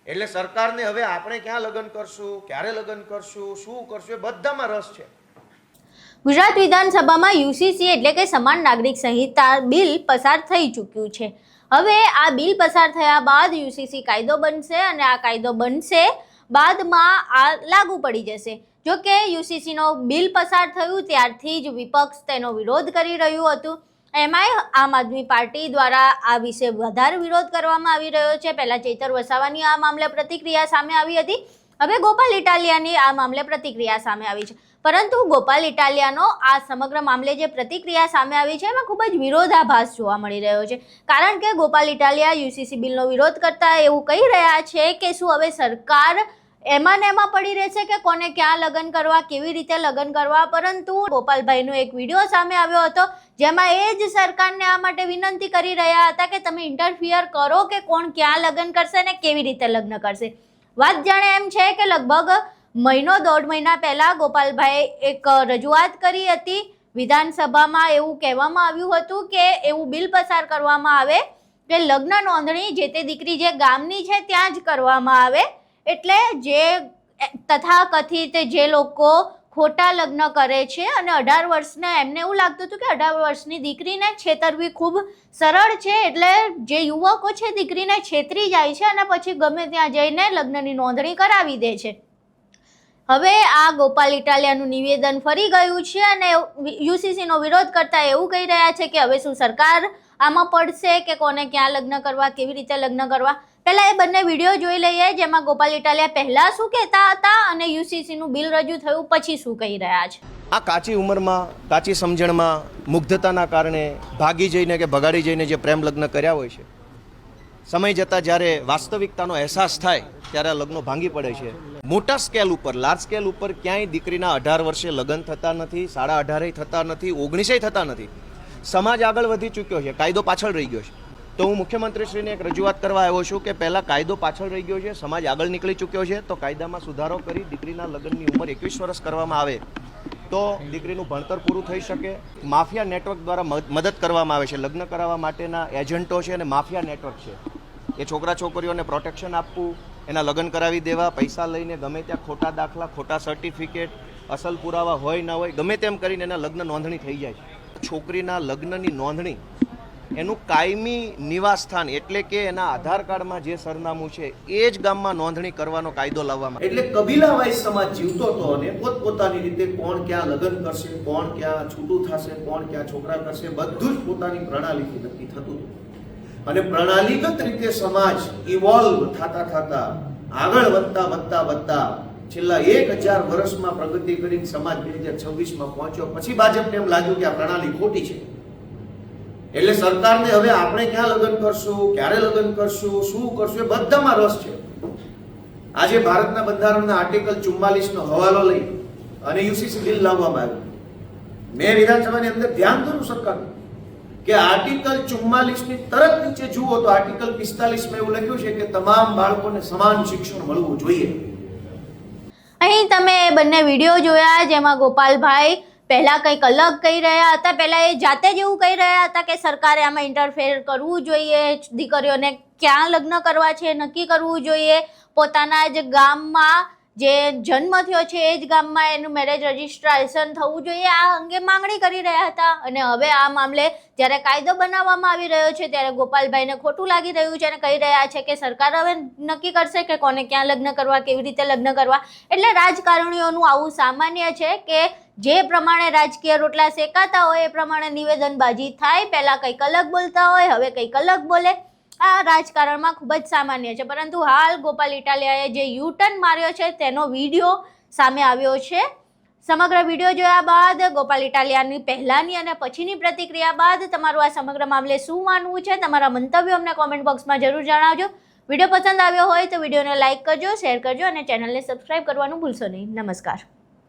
એટલે સરકારને હવે આપણે ક્યાં લગ્ન કરશું, ક્યારે લગ્ન કરશું, શું કરશું એ બધામાં રસ છે. ગુજરાત વિધાનસભામાં યુસીસી એટલે કે સમાન નાગરિક સંહિતા બિલ પસાર થઈ ચૂક્યું છે. હવે આ બિલ પસાર થયા બાદ યુસીસી કાયદો બનશે અને આ કાયદો બનશે બાદમાં આ લાગુ પડી જશે. જો કે યુસીસીનો બિલ પસાર થયું ત્યારથી જ વિપક્ષ તેનો વિરોધ કરી રહ્યું હતું. એમાંય આમ આદમી પાર્ટી દ્વારા આ વિશે વધારે વિરોધ કરવામાં આવી રહ્યો છે. પહેલા ચૈતર વસાવાની આ મામલે પ્રતિક્રિયા સામે આવી હતી, હવે ગોપાલ ઇટાલિયાની આ મામલે પ્રતિક્રિયા સામે આવી છે. પરંતુ ગોપાલ ઇટાલિયાનો આ સમગ્ર મામલે જે પ્રતિક્રિયા સામે આવી છે એમાં ખૂબ જ વિરોધાભાસ જોવા મળી રહ્યો છે. કારણ કે ગોપાલ ઇટાલિયા યુસીસી બિલનો વિરોધ કરતા એવું કહી રહ્યા છે કે શું હવે સરકાર એમાં ને એમાં પડી રહેશે કે કોને ક્યાં લગ્ન કરવા, કેવી રીતે લગ્ન કરવા. પરંતુ ગોપાલભાઈનો એક વિડીયો સામે આવ્યો હતો જેમાં એ જ સરકારને આ માટે વિનંતી કરી રહ્યા હતા કે તમે ઇન્ટરફિયર કરો કે કોણ ક્યાં લગ્ન કરશે ને કેવી રીતે લગ્ન કરશે. વાત જાણે એમ છે કે લગભગ દોઢ મહિના પહેલા ગોપાલભાઈ એક રજૂઆત કરી હતી વિધાનસભામાં. એવું કહેવામાં આવ્યું હતું કે એવું બિલ પસાર કરવામાં આવે કે લગ્ન નોંધણી જે તે દીકરી જે ગામની છે ત્યાં જ કરવામાં આવે. એટલે જે તથાકથિત જે લોકો ખોટા લગ્ન કરે છે અને 18 વર્ષને એમને એવું લાગતું હતું કે 18 વર્ષની દીકરીને છેતરવી ખૂબ સરળ છે, એટલે જે યુવકો છે દીકરીને છેતરી જાય છે અને પછી ગમે ત્યાં જઈને લગ્નની નોંધણી કરાવી દે છે. હવે આ ગોપાલ ઇટાલિયાનું નિવેદન ફરી ગયું છે અને યુસીસીનો વિરોધ કરતા એવું કહી રહ્યા છે કે હવે શું સરકાર આમાં પડશે કે કોને ક્યાં લગ્ન કરવા, કેવી રીતે લગ્ન કરવા. પહેલા એ બંને વિડીયો જોઈ લઈએ જેમાં ગોપાલ ઇટાલિયા પહેલા શું કહેતા હતા અને યુસીસીનું બિલ રજૂ થયું પછી શું કહી રહ્યા છે. આ કાચી ઉંમરમાં, કાચી સમજણમાં, મુગ્ધતાના કારણે ભાગી જઈને કે ભગાડી જઈને જે પ્રેમ લગ્ન કર્યા હોય છે, સમય જતાં જ્યારે વાસ્તવિકતાનો અહેસાસ થાય ત્યારે આ લગ્નો ભાંગી પડે છે. મોટા સ્કેલ ઉપર, લાર્જ સ્કેલ ઉપર ક્યાંય દીકરીના 18 વર્ષે લગ્ન થતા નથી, 18.5 થતા નથી, 19 થતા નથી. સમાજ આગળ વધી ચૂક્યો છે, કાયદો પાછળ રહી ગયો છે. તો હું મુખ્યમંત્રીશ્રીને એક રજૂઆત કરવા આવ્યો છું કે પહેલાં કાયદો પાછળ રહી ગયો છે, સમાજ આગળ નીકળી ચૂક્યો છે, તો કાયદામાં સુધારો કરી દીકરીના લગ્નની ઉંમર 21 વર્ષ કરવામાં આવે તો દીકરીનું ભણતર પૂરું થઈ શકે. માફિયા નેટવર્ક દ્વારા મદદ કરવામાં આવે છે. લગ્ન કરાવવા માટેના એજન્ટો છે અને માફિયા નેટવર્ક છે. એ છોકરા છોકરીઓને પ્રોટેક્શન આપવું, એના લગ્ન કરાવી દેવા, પૈસા લઈને ગમે ત્યાં ખોટા દાખલા, ખોટા સર્ટિફિકેટ, અસલ પુરાવા હોય ના હોય ગમે તેમ કરીને એના લગ્ન નોંધણી થઈ જાય છે. છોકરીના લગ્નની નોંધણી એનું કાયમી નિવાસ સ્થાન એટલે કે એના આધાર કાર્ડમાં જે સરનામું છે એ જ ગામમાં નોંધણી કરવાનો કાયદો લાવવામાં. એટલે કબીલાવાઇઝ સમાજ જીવતો હતો અને પોતપોતાની રીતે કોણ ક્યાં લગ્ન કરશે, કોણ ક્યાં છૂટું થશે, કોણ ક્યાં છોકરા કરશે, બધું જ પોતાની પ્રણાલીથી નક્કી થતું હતું. અને પ્રણાલીગત રીતે સમાજ ઇવોલ્વ થતા આગળ વધતા છેલ્લા 1000 વર્ષમાં પ્રગતિ કરીને સમાજ 2026માં પહોંચ્યો. પછી ભાજપને એમ લાગ્યું કે આ પ્રણાલી ખોટી છે. એટલે સરકારને હવે આપણે ક્યાં લગ્ન કરશું, ક્યારે લગ્ન કરશું, શું કરશું એ બધામાં રસ છે. આજે ભારતના બંધારણના આર્ટિકલ 44નો હવાલો લઈ અને યુસીસી બિલ લાવવામાં આવ્યું. મેં વિધાનસભાની અંદર ધ્યાન દોર્યું સરકારનું કે આર્ટિકલ 44ની તરત નીચે જુઓ તો આર્ટિકલ 45માં એવું લખ્યું છે કે તમામ બાળકોને સમાન શિક્ષણ મળવું જોઈએ. અહીં તમે બંને વિડીયો જોયા જેમાં ગોપાલભાઈ પહેલા કંઈક અલગ કહી રહ્યા હતા. પહેલા એ જાતે જ એવું કહી રહ્યા હતા કે સરકારે આમાં ઇન્ટરફેર કરવું જોઈએ, દીકરીઓને ક્યાં લગ્ન કરવા છે નક્કી કરવું જોઈએ, પોતાના જ ગામમાં જે જન્મ થયો છે એ જ ગામમાં એનું મેરેજ રજિસ્ટ્રેશન થવું જોઈએ, આ અંગે માંગણી કરી રહ્યા હતા. અને હવે આ મામલે જ્યારે કાયદો બનાવવામાં આવી રહ્યો છે ત્યારે ગોપાલભાઈને ખોટું લાગી રહ્યું છે અને કહી રહ્યા છે કે સરકાર હવે નક્કી કરશે કે કોને ક્યાં લગ્ન કરવા, કેવી રીતે લગ્ન કરવા. એટલે રાજકારણીઓનું આવું સામાન્ય છે કે જે પ્રમાણે રાજકીય રોટલા શેકાતા હોય એ પ્રમાણે નિવેદનબાજી થાય. પહેલાં કંઈક અલગ બોલતા હોય, હવે કંઈક અલગ બોલે. આ રાજકારણમાં ખૂબ જ સામાન્ય છે. પરંતુ હાલ ગોપાલ ઇટાલિયાએ જે યુટર્ન માર્યો છે તેનો વિડીયો સામે આવ્યો છે. સમગ્ર વિડીયો જોયા બાદ ગોપાલ ઇટાલિયાની પહેલાંની અને પછીની પ્રતિક્રિયા બાદ તમારું આ સમગ્ર મામલે શું માનવું છે, તમારા મંતવ્યો અમને કોમેન્ટ બોક્સમાં જરૂર જણાવજો. વિડીયો પસંદ આવ્યો હોય તો વિડીયોને લાઇક કરજો, શેર કરજો અને ચેનલને સબસ્ક્રાઈબ કરવાનું ભૂલશો નહીં. નમસ્કાર.